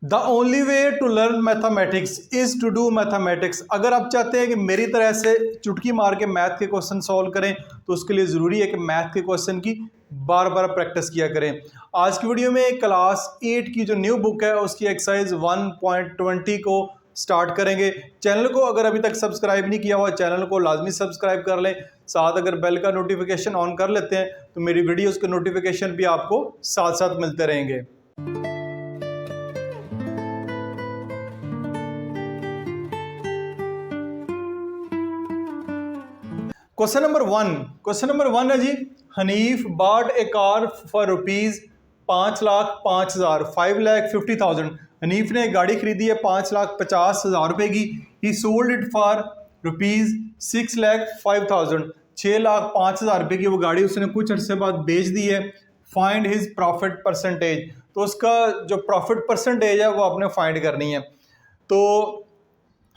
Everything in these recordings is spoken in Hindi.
The only way to learn mathematics is to do mathematics. अगर आप चाहते हैं कि मेरी तरह से चुटकी मार के मैथ के क्वेश्चन सॉल्व करें तो उसके लिए ज़रूरी है कि मैथ के क्वेश्चन की बार बार प्रैक्टिस किया करें। आज की वीडियो में क्लास 8 की जो न्यू बुक है उसकी एक्सरसाइज 1.20 को स्टार्ट करेंगे। चैनल को अगर अभी तक सब्सक्राइब नहीं किया हुआ चैनल को लाजमी सब्सक्राइब कर लें, साथ अगर बेल का नोटिफिकेशन ऑन कर लेते हैं तो मेरी वीडियोस के नोटिफिकेशन भी आपको साथ साथ मिलते रहेंगे। क्वेश्चन नंबर वन है जी, हनीफ बाट ए कार फॉर रुपीज 5,05,000 5,50,000। हनीफ ने गाड़ी खरीदी है 5,50,000 रुपए की। ही सोल्ड इट फॉर रुपीज 6,05,000 6,05,000 रुपए की वो गाड़ी उसने कुछ अरसे बाद बेच दी है। फाइंड हिज प्रॉफिट परसेंटेज, तो उसका जो प्रॉफिट परसेंटेज है वो आपने फाइंड करनी है। तो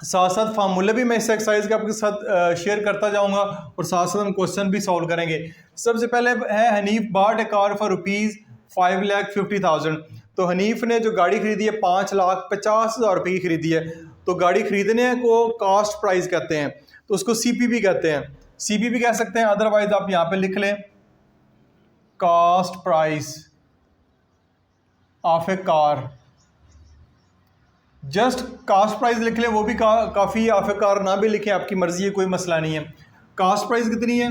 साथ साथ फार्मूले भी मैं इस एक्सरसाइज के आपके साथ शेयर करता जाऊंगा और साथ साथ हम क्वेश्चन भी सॉल्व करेंगे। सबसे पहले है हनीफ बाट ए कार फॉर रुपीज 5,50,000। तो हनीफ ने जो गाड़ी खरीदी है 5,50,000 रुपये की खरीदी है। तो गाड़ी खरीदने को कास्ट प्राइस कहते हैं, तो उसको सीपीवी कहते हैं, सीपीवी कह सकते हैं। अदरवाइज आप यहाँ पे लिख लें cost price of A car, just cost price लिख लें, वो भी काफ़ी ऑफ ए कार ना भी लिखें, आपकी मर्जी है, कोई मसला नहीं है। कास्ट प्राइस कितनी है?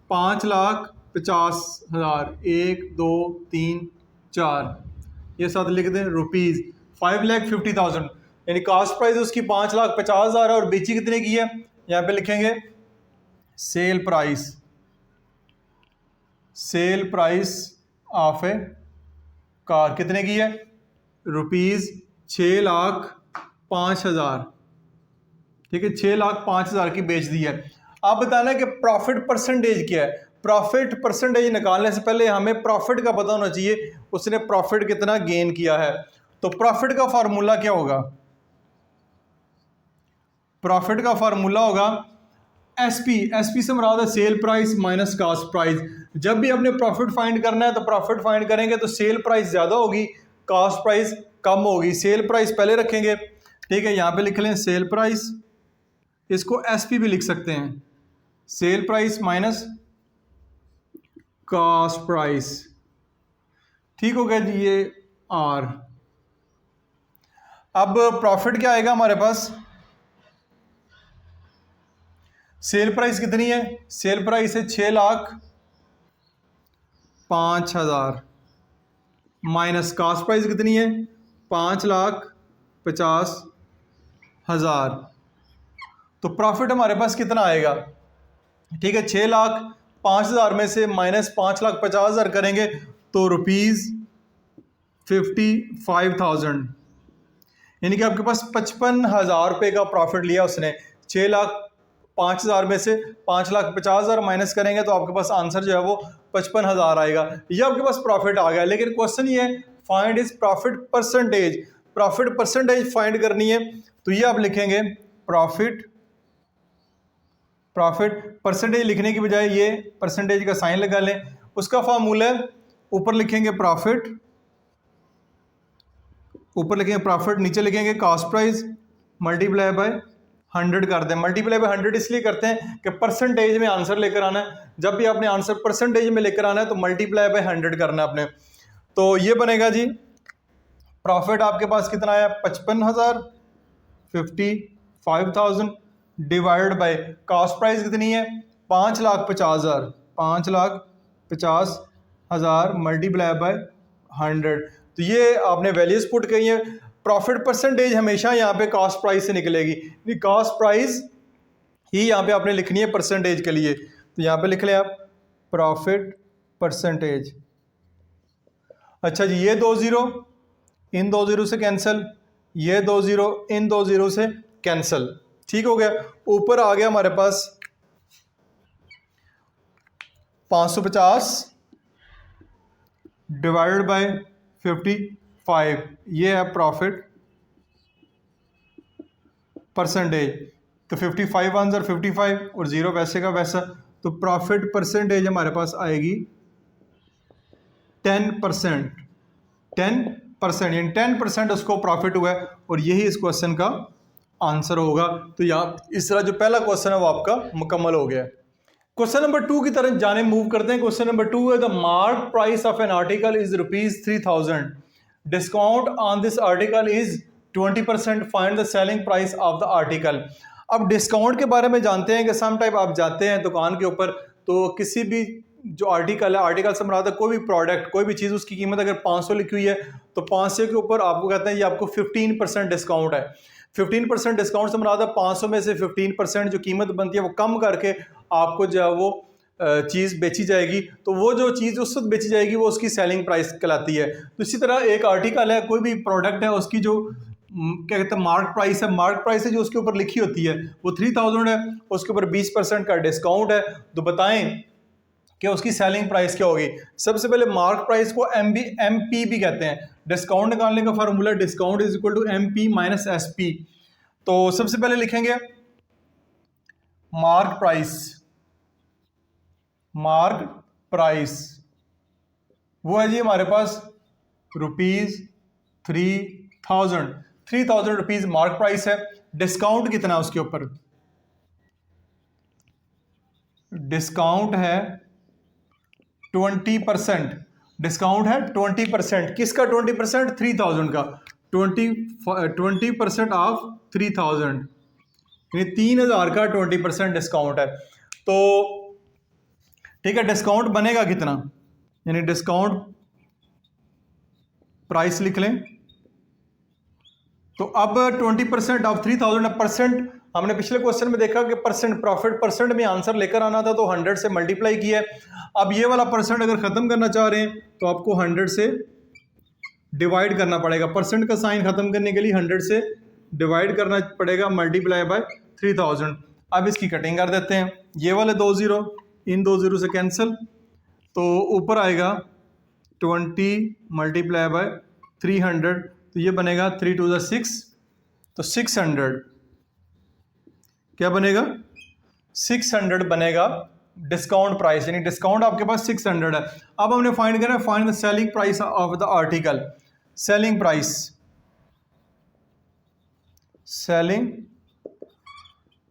5,50,000 1 2 3 4 ये साथ लिख दें रुपीज़ 5,50,000, यानी कास्ट प्राइस उसकी 5,50,000 है और बेची कितने की है? यहाँ पे लिखेंगे sale price of A car कितने की है? रुपीज़ 6,05,000। ठीक है, 6,05,000 की बेच दी है। आप बताना कि प्रॉफिट परसेंटेज क्या है। प्रॉफिट परसेंटेज निकालने से पहले हमें प्रॉफिट का पता होना चाहिए, उसने प्रॉफिट कितना गेन किया है। तो प्रॉफिट का फार्मूला क्या होगा? प्रॉफिट का फार्मूला होगा एसपी से मुराद है sale price minus cost price. जब भी आपने प्रॉफिट फाइंड करना है तो प्रॉफिट फाइंड करेंगे तो सेल प्राइस ज़्यादा होगी, कास्ट प्राइस कम होगी। सेल प्राइस पहले रखेंगे, ठीक है, यहाँ पे लिख लें सेल प्राइस, इसको एसपी भी लिख सकते हैं, sale price minus cost price. ठीक हो गया जी, ये आर। अब प्रॉफिट क्या आएगा हमारे पास? सेल प्राइस कितनी है? सेल प्राइस है 6,05,000 माइनस कास्ट प्राइस कितनी है? 5,50,000। तो प्रॉफिट हमारे पास कितना आएगा? ठीक है, 6,05,000 में से माइनस 5,50,000 करेंगे तो रुपीज़ 55,000, यानी कि आपके पास 55,000 रुपये का प्रॉफिट लिया उसने। 6,05,000 में से 5,50,000 माइनस करेंगे तो आपके पास आंसर जो है वो 55,000 आएगा। ये आपके पास प्रॉफिट आ गया। लेकिन क्वेश्चन ये है find is profit percentage. Profit percentage find करनी है तो ये आप लिखेंगे प्रॉफिट परसेंटेज लिखने की बजाय ये परसेंटेज का साइन लगा लें। उसका फार्मूला ऊपर लिखेंगे प्रॉफिट, नीचे लिखेंगे कास्ट प्राइस मल्टीप्लाई बाय 100 कर दें। मल्टीप्लाई बाय 100 इसलिए करते हैं कि परसेंटेज में आंसर लेकर आना है। जब भी आपने आंसर परसेंटेज में लेकर आना है तो मल्टीप्लाई बाय 100 करना है आपने। तो ये बनेगा जी, प्रॉफिट आपके पास कितना आया? 55,000 55,000 डिवाइड बाय कास्ट प्राइस कितनी है? 5,50,000 5,50,000 मल्टीप्लाई बाय 100। तो ये आपने वैल्यूज पुट की है। प्रॉफिट परसेंटेज हमेशा यहाँ पे कास्ट प्राइस से निकलेगी, कास्ट प्राइस ही यहाँ पे आपने लिखनी है परसेंटेज के लिए। तो यहाँ पे लिख लें आप प्रॉफिट परसेंटेज। अच्छा जी, ये 2 जीरो इन 2 जीरो से कैंसिल, ये 2 जीरो इन 2 जीरो से कैंसिल। ठीक हो गया। ऊपर आ गया हमारे पास 550 डिवाइडेड बाय 55, ये है प्रॉफिट परसेंटेज। तो 55 आंसर 55 और 0 वैसे का वैसा। तो प्रॉफिट परसेंटेज हमारे पास आएगी 10%। परसेंट, यानी 10% उसको प्रॉफिट हुआ है, और यही इस क्वेश्चन का आंसर होगा। तो यहाँ इस तरह जो पहला क्वेश्चन है वो आपका मुकम्मल हो गया। क्वेश्चन नंबर 2 की तरफ जाने मूव करते हैं। क्वेश्चन नंबर 2 है the mark price of an article is ₹3000, discount on this article is 20%, find the selling price of the article. अब डिस्काउंट के बारे में जानते हैं कि सम टाइप आप जाते हैं दुकान के ऊपर, तो किसी भी जो आर्टिकल है, आर्टिकल से मुराद है कोई भी प्रोडक्ट, कोई भी चीज़, उसकी कीमत अगर 500 लिखी हुई है तो 500 के ऊपर आपको कहते हैं ये आपको 15% डिस्काउंट है। 15% डिस्काउंट से मुराद है 500 में से 15% जो कीमत बनती है वो कम करके आपको जो है वो चीज़ बेची जाएगी। तो वो जो चीज़ उस वक्त बेची जाएगी वो उसकी सेलिंग प्राइस कहलाती है। तो इसी तरह एक आर्टिकल है, कोई भी प्रोडक्ट है, उसकी जो क्या कहते हैं मार्क प्राइस है, मार्क प्राइस है जो उसके ऊपर लिखी होती है वो 3000 है, उसके ऊपर 20% का डिस्काउंट है। तो बताएं कि उसकी सेलिंग प्राइस क्या होगी। सबसे पहले मार्क प्राइस को MP भी कहते हैं। डिस्काउंट निकालने का formula discount is equal to MP minus SP। तो सबसे पहले लिखेंगे मार्क प्राइस वो है जी हमारे पास ₹3000 मार्क प्राइस है। डिस्काउंट कितना है उसके ऊपर? डिस्काउंट है 20%। डिस्काउंट है 20%। किसका 20%? 3000 का। 20% ऑफ 3000, यानी 3000 का 20% डिस्काउंट है। तो ठीक है, डिस्काउंट बनेगा कितना, यानी डिस्काउंट प्राइस लिख लें। तो अब 20% ऑफ 3000 परसेंट, हमने पिछले क्वेश्चन में देखा कि परसेंट, प्रॉफिट परसेंट में आंसर लेकर आना था तो 100 से मल्टीप्लाई किया है। अब ये वाला परसेंट अगर ख़त्म करना चाह रहे हैं तो आपको 100 से डिवाइड करना पड़ेगा। परसेंट का साइन ख़त्म करने के लिए 100 से डिवाइड करना पड़ेगा, मल्टीप्लाई बाय 3000। अब इसकी कटिंग कर देते हैं। ये वाले 2 ज़ीरो इन 2 ज़ीरो से कैंसिल, तो ऊपर आएगा 20 मल्टीप्लाई बाय 300, तो ये बनेगा 3 2 6, तो 600 क्या बनेगा? 600 बनेगा डिस्काउंट प्राइस, यानी डिस्काउंट आपके पास 600 है। अब हमने फाइंड करना है, find the selling price of the article. Selling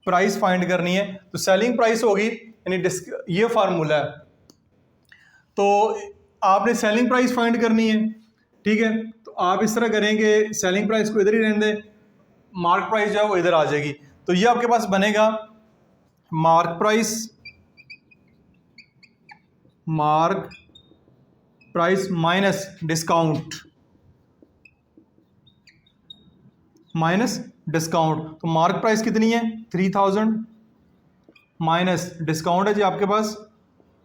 price find करनी है। तो सेलिंग प्राइस होगी, यानी ये फार्मूला है, तो आपने सेलिंग प्राइस फाइंड करनी है। ठीक है, तो आप इस तरह करेंगे, सेलिंग प्राइस को इधर ही रहने दें, मार्क प्राइस जो है वो इधर आ जाएगी। तो ये आपके पास बनेगा मार्क प्राइस माइनस डिस्काउंट, तो मार्क प्राइस कितनी है? 3000 माइनस डिस्काउंट है जी आपके पास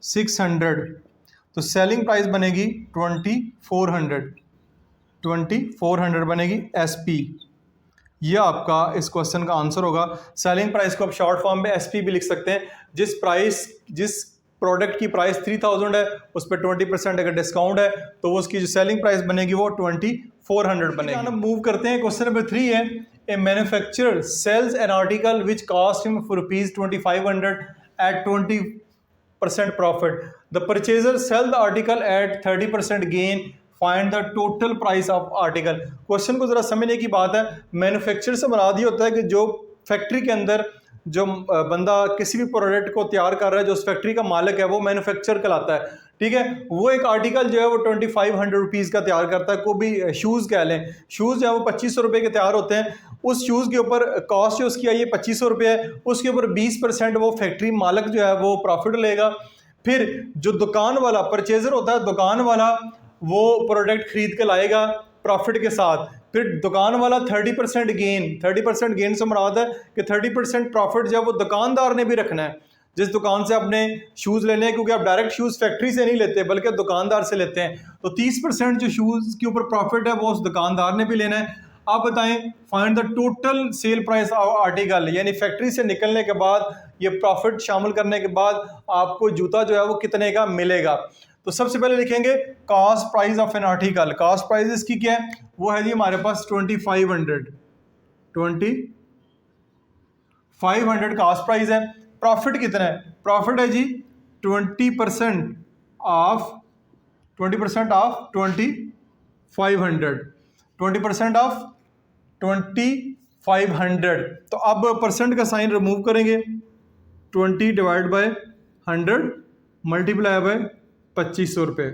600, तो सेलिंग प्राइस बनेगी 2400 बनेगी SP। यह आपका इस क्वेश्चन का आंसर होगा। सेलिंग प्राइस को आप शॉर्ट फॉर्म में SP भी लिख सकते हैं। जिस प्रोडक्ट की प्राइस 3000 है उस पर 20% अगर डिस्काउंट है तो वो उसकी जो सेलिंग प्राइस बनेगी वो 2400 बनेगी। हम मूव करते हैं, क्वेश्चन नंबर 3 है a manufacturer sells an article which cost him ₹2500 at 20% profit, the purchaser sell the article at 30% gain, find the total price of article. Question को जरा समझने की बात है। मैन्युफैक्चर से मुराद ये होता है कि जो फैक्ट्री के अंदर जो बंदा किसी भी प्रोडक्ट को तैयार कर रहा है, जो उस फैक्ट्री का मालिक है, वो मैन्युफैक्चर कहलाता है। ठीक है, वो एक आर्टिकल जो है वो 2500 रुपीज़ का तैयार करता है। कोई भी शूज़ कह लें, शूज़ जो है वो 2500 रुपये के तैयार होते हैं। उस शूज़ के ऊपर कॉस्ट जो उसकी आई है 2500 रुपये है, उसके ऊपर 20% वो फैक्ट्री मालिक जो है वो प्रॉफिट लेगा। फिर जो दुकान वाला परचेजर होता है, दुकान वाला वो प्रोडक्ट खरीद के लाएगा प्रॉफिट के साथ। फिर दुकान वाला 30% गेन से मुराद है कि 30% प्रॉफिट जब वो दुकानदार ने भी रखना है। जिस दुकान से आपने शूज़ लेने हैं, क्योंकि आप डायरेक्ट शूज़ फैक्ट्री से नहीं लेते बल्कि दुकानदार से लेते हैं, तो 30% जो शूज़ के ऊपर प्रॉफिट है वो उस दुकानदार ने भी लेना है। आप बताएं, find the total sale price of article, यानी फैक्ट्री से निकलने के बाद ये प्रॉफिट शामिल करने के बाद आपको जूता जो है वो कितने का मिलेगा। तो सबसे पहले लिखेंगे cost price of an article. Cost price इसकी क्या है? वो है जी हमारे पास 2500 कॉस्ट प्राइस है। प्रॉफिट कितना है? प्रॉफिट है जी 20% ऑफ 2500, 20% ऑफ 2500। तो अब परसेंट का साइन रिमूव करेंगे, 20 डिवाइड बाय 100 मल्टीप्लाई बाय 2500 रुपये।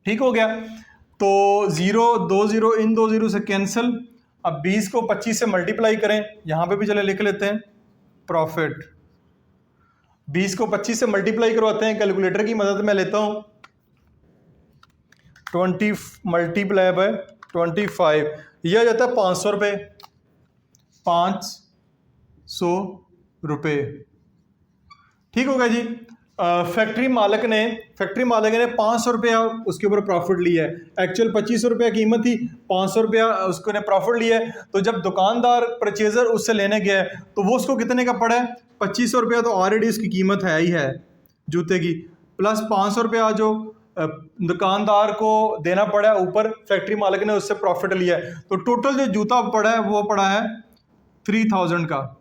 ठीक हो गया। तो 0 2 0 इन 2 0 से कैंसिल। अब 20 को 25 से मल्टीप्लाई करें, यहां पे भी चले लिख लेते हैं प्रॉफिट। 20 को 25 से मल्टीप्लाई करवाते हैं, कैलकुलेटर की मदद में लेता हूं। 20 मल्टीप्लाई बाय 25, यह आ जाता है 500 रुपये, 500 रुपये। ठीक हो गया जी। फैक्ट्री मालिक ने 500 रुपया उसके ऊपर प्रॉफिट लिया है। एक्चुअल 2500 रुपया कीमत थी, 500 रुपया उसको ने प्रॉफिट लिया है। तो जब दुकानदार परचेजर उससे लेने गया है तो वो उसको कितने का पड़ा है? 2500 रुपया तो ऑलरेडी उसकी कीमत है ही है जूते की, प्लस 500 रुपया जो दुकानदार को देना पड़ा है ऊपर, फैक्ट्री मालिक ने उससे प्रॉफिट लिया है। तो टोटल जो जूता पड़ा है वो पड़ा है 3000 का।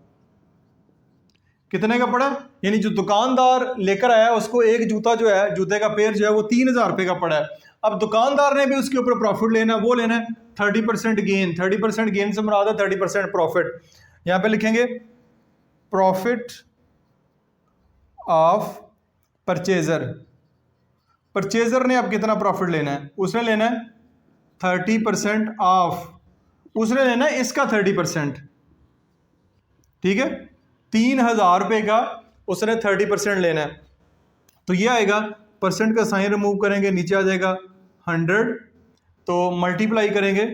कितने का पड़ा? यानी जो दुकानदार लेकर आया उसको एक जूता जो है, जूते का पेयर जो है वो 3000 रुपये का पड़ा है। अब दुकानदार ने भी उसके ऊपर प्रॉफिट लेना है, वो लेना है 30% गेन। 30% गेन से मुराद है 30% प्रॉफिट। यहां पे लिखेंगे प्रॉफिट ऑफ परचेजर। परचेजर ने अब कितना प्रॉफिट लेना है? उसने लेना है 30% ऑफ, उसने लेना है इसका 30%। ठीक है, 3000 रुपये का उसने 30% लेना है। तो ये आएगा, परसेंट का साइन रिमूव करेंगे, नीचे आ जाएगा 100, तो मल्टीप्लाई करेंगे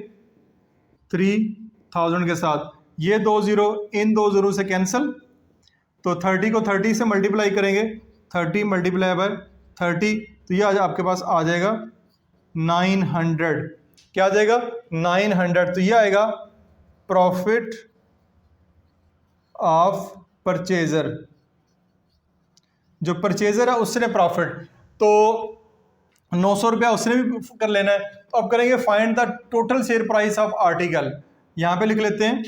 3000 के साथ। ये 2 0 इन 2 0 से कैंसिल, तो 30 को 30 से मल्टीप्लाई करेंगे, 30 मल्टीप्लाई बाय 30, तो ये आपके पास आ जाएगा 900। क्या आ जाएगा? 900। तो ये आएगा प्रॉफिट ऑफ परचेजर। जो परचेजर है उसने प्रॉफिट, तो 900 रुपया उसने भी कर लेना है। तो अब करेंगे find the total sale price of article. यहां पे लिख लेते हैं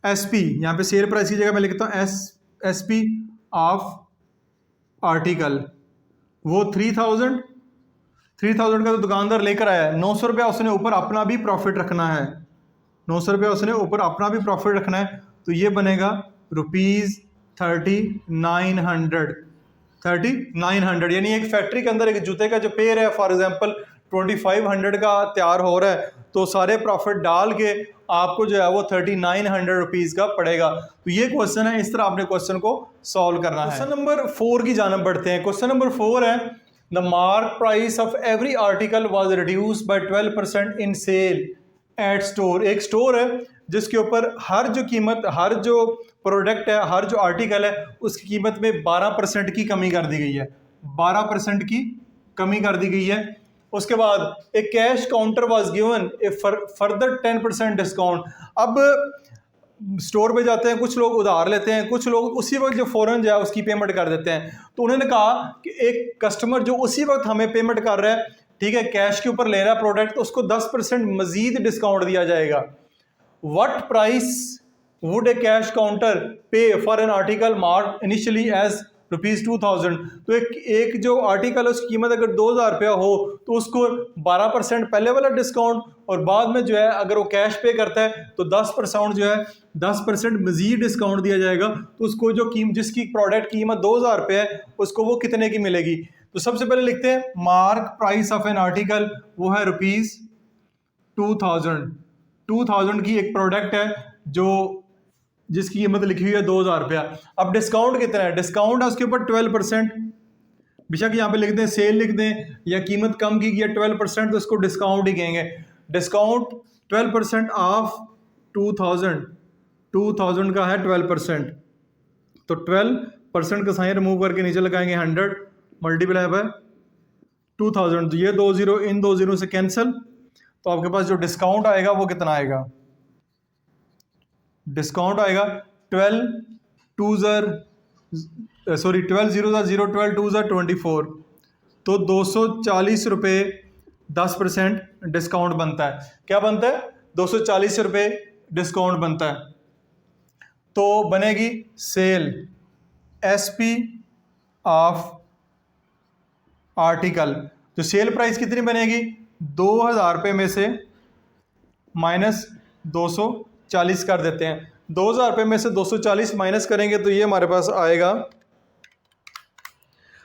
एसपी, यहां पे सेल प्राइस की जगह मैं लिखता हूं एसपी ऑफ आर्टिकल। वो 3000 का तो दुकानदार लेकर आया है, 900 रुपया उसने ऊपर अपना भी प्रॉफिट रखना है, 900 रुपया उसने ऊपर अपना भी प्रॉफिट रखना है। तो ये बनेगा ₹3900। यानी एक फैक्ट्री के अंदर एक जूते का जो पेयर है, फॉर एग्जांपल 2500 का तैयार हो रहा है, तो सारे प्रॉफिट डाल के आपको जो है वो 3900 रुपीज़ का पड़ेगा। तो ये क्वेश्चन है, इस तरह आपने क्वेश्चन को सॉल्व करना है। क्वेश्चन नंबर 4 की जानब बढ़ते हैं। क्वेश्चन नंबर 4 है, the mark price of every article was reduced by 12% in sale at store. एक स्टोर है जिसके ऊपर हर जो कीमत, हर जो प्रोडक्ट है, हर जो आर्टिकल है, उसकी कीमत में 12% की कमी कर दी गई है, 12% की कमी कर दी गई है। उसके बाद एक cash counter was given A further 10% discount. अब स्टोर पे जाते हैं, कुछ लोग उधार लेते हैं, कुछ लोग उसी वक्त जो फ़ौरन जो है उसकी पेमेंट कर देते हैं। तो उन्होंने कहा कि एक कस्टमर जो उसी वक्त हमें पेमेंट कर रहा है, ठीक है, कैश के ऊपर ले रहा है प्रोडक्ट, तो उसको 10% मजीद डिस्काउंट दिया जाएगा। What price would a cash counter pay for an article marked initially as ₹2000। तो एक जो आर्टिकल है उसकी कीमत अगर 2000 रुपया हो तो उसको 12% पहले वाला डिस्काउंट, और बाद में जो है अगर वो कैश पे करता है तो 10% जो है 10% मजीद डिस्काउंट दिया जाएगा। तो उसको जो जिसकी प्रोडक्ट कीमत 2000 रुपये है उसको वो कितने की मिलेगी? तो सबसे पहले लिखते हैं mark price of an article, वो है ₹2000। 2000 की एक प्रोडक्ट है जो जिसकी कीमत लिखी हुई है 2000 रुपया। अब डिस्काउंट कितना है? डिस्काउंट है उसके ऊपर 12%। बेशक यहाँ पे लिख दें, सेल लिख दें, या कीमत कम की गई 12%, तो इसको डिस्काउंट ही कहेंगे। डिस्काउंट 12% ऑफ 2000 का है 12%, तो 12% का साइन रिमूव करके नीचे लगाएंगे 100 मल्टीप्लाई बाय 2000। तो ये 2 0 इन 2 0 से कैंसिल, तो आपके पास जो डिस्काउंट आएगा वो कितना आएगा? डिस्काउंट आएगा 12 0 12 24, तो 240 रुपये 10% डिस्काउंट बनता है। क्या बनता है? 240 रुपये डिस्काउंट बनता है। तो बनेगी सेल एसपी ऑफ आर्टिकल। तो सेल प्राइस कितनी बनेगी? ₹2000 में से माइनस 240 कर देते हैं। ₹2000 में से 240 माइनस करेंगे तो ये हमारे पास आएगा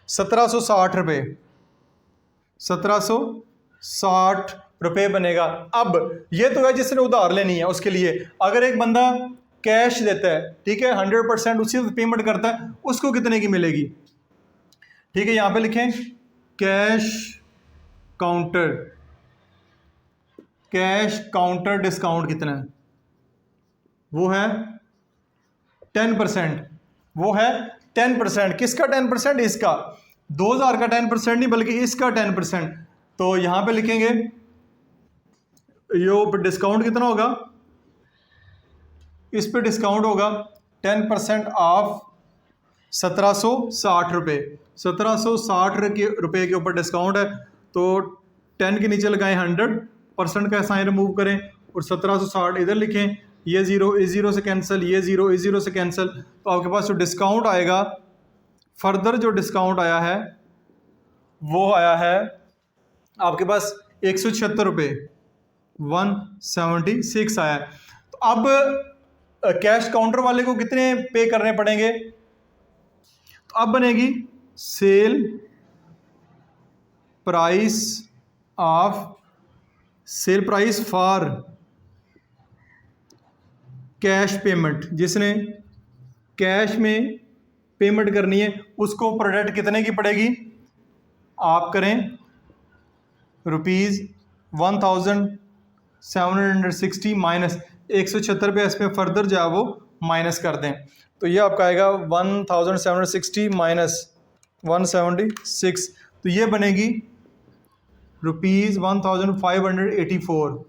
₹1760। ₹1760 बनेगा। अब ये तो है जिसने उधार लेनी है उसके लिए। अगर एक बंदा कैश देता है, ठीक है, 100% उसी वक्त पेमेंट करता है, उसको कितने की मिलेगी? ठीक है, यहां पे लिखें कैश काउंटर डिस्काउंट कितना है? वो है 10%। वो है 10%। किसका 10%? इसका। 2000 का 10% नहीं बल्कि इसका 10%। तो यहां पे लिखेंगे यो डिस्काउंट कितना होगा? इस पे डिस्काउंट होगा 10% ऑफ ₹1760। ₹1760 के ऊपर डिस्काउंट है, तो 10 के नीचे लगाएं 100% का साइन रिमूव करें और 1760 इधर लिखें। ये जीरो इस जीरो से कैंसिल, ये जीरो इस जीरो से कैंसिल। तो आपके पास जो डिस्काउंट आएगा, फर्दर जो डिस्काउंट आया है वो आया है आपके पास ₹176, 176 आया है। तो अब कैश काउंटर वाले को कितने पे करने पड़ेंगे? तो अब बनेगी sale price for cash payment. जिसने कैश में पेमेंट करनी है उसको प्रोडक्ट कितने की पड़ेगी? आप करें ₹1760 माइनस ₹176 इसमें फर्दर जो है वो माइनस कर दें। तो ये आपका आएगा 1760 माइनस 176, तो ये बनेगी ₹1584।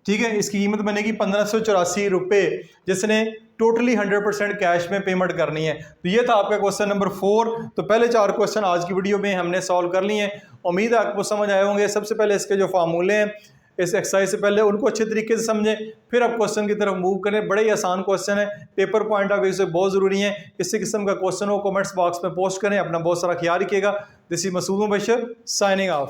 ठीक है, इसकी कीमत बनेगी ₹1584 जिसने टोटली 100% कैश में पेमेंट करनी है। तो ये था आपका क्वेश्चन नंबर 4। तो पहले 4 क्वेश्चन आज की वीडियो में हमने सॉल्व कर लिए हैं। उम्मीद है आपको समझ आए होंगे। सबसे पहले इसके जो फार्मूले हैं इस एक्सरसाइज से पहले उनको अच्छे तरीके से समझें, फिर आप क्वेश्चन की तरफ मूव करें। बड़े ही आसान क्वेश्चन है, पेपर पॉइंट ऑफ व्यू से बहुत ज़रूरी है। इसी किस्म का क्वेश्चन हो कमेंट्स बॉक्स में पोस्ट करें। अपना बहुत सारा ख्याल रखिएगा। This is Masood Mubashar signing of.